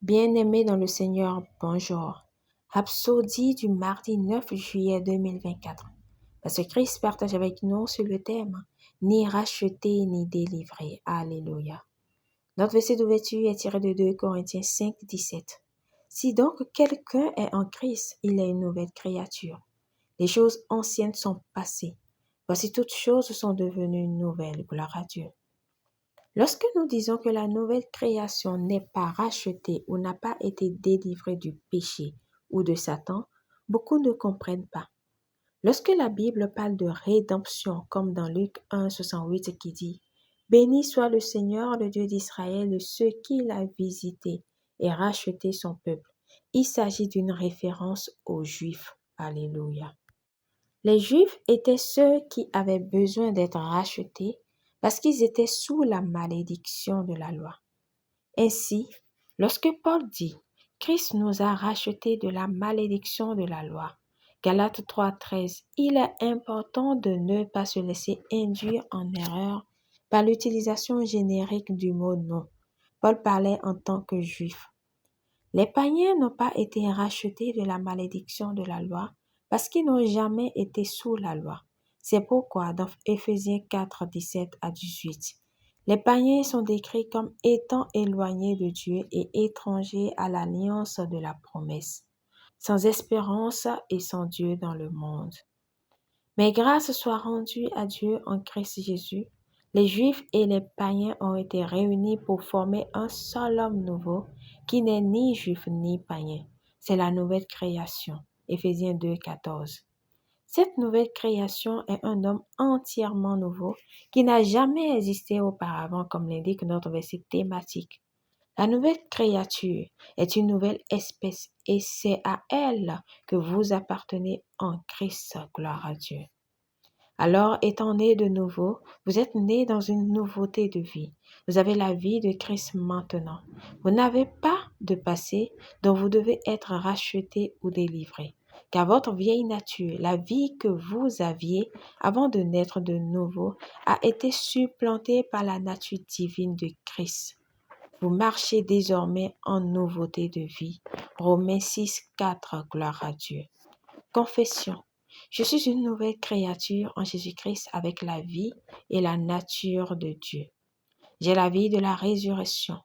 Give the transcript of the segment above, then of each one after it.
Bien-aimés dans le Seigneur, bonjour. Rhapsodie du mardi 9 juillet 2024. Parce que Christ partage avec nous sur le thème « Ni racheter ni délivrer ». Alléluia. Notre verset d'ouverture est tiré de 2 Corinthiens 5, 17. Si donc quelqu'un est en Christ, il est une nouvelle créature. Les choses anciennes sont passées. Voici toutes choses sont devenues nouvelles. Gloire à Dieu. Lorsque nous disons que la nouvelle création n'est pas rachetée ou n'a pas été délivrée du péché ou de Satan, beaucoup ne comprennent pas. Lorsque la Bible parle de rédemption, comme dans Luc 1, 68 qui dit « Béni soit le Seigneur, le Dieu d'Israël, de ceux qui l'a visité et racheté son peuple », il s'agit d'une référence aux Juifs. Alléluia. Les Juifs étaient ceux qui avaient besoin d'être rachetés parce qu'ils étaient sous la malédiction de la loi. Ainsi, lorsque Paul dit « Christ nous a rachetés de la malédiction de la loi », Galates 3,13, il est important de ne pas se laisser induire en erreur par l'utilisation générique du mot « non ». Paul parlait en tant que juif. Les païens n'ont pas été rachetés de la malédiction de la loi parce qu'ils n'ont jamais été sous la loi. C'est pourquoi dans Éphésiens 4, 17 à 18, les païens sont décrits comme étant éloignés de Dieu et étrangers à l'alliance de la promesse, sans espérance et sans Dieu dans le monde. Mais grâce soit rendue à Dieu en Christ Jésus, les Juifs et les païens ont été réunis pour former un seul homme nouveau qui n'est ni juif ni païen. C'est la nouvelle création. Éphésiens 2, 14. Cette nouvelle création est un homme entièrement nouveau qui n'a jamais existé auparavant, comme l'indique notre verset thématique. La nouvelle créature est une nouvelle espèce et c'est à elle que vous appartenez en Christ. Gloire à Dieu. Alors, étant né de nouveau, vous êtes né dans une nouveauté de vie. Vous avez la vie de Christ maintenant. Vous n'avez pas de passé dont vous devez être racheté ou délivré. Car votre vieille nature, la vie que vous aviez avant de naître de nouveau, a été supplantée par la nature divine de Christ. Vous marchez désormais en nouveauté de vie. Romains 6, 4, gloire à Dieu. Confession. Je suis une nouvelle créature en Jésus-Christ avec la vie et la nature de Dieu. J'ai la vie de la résurrection.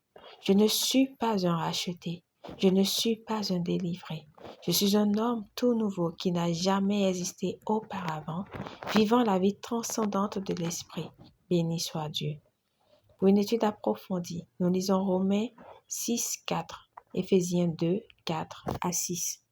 Je ne suis pas un racheté. Je ne suis pas un délivré. Je suis un homme tout nouveau qui n'a jamais existé auparavant, vivant la vie transcendante de l'Esprit. Béni soit Dieu. Pour une étude approfondie, nous lisons Romains 6, 4, Éphésiens 2, 4 à 6.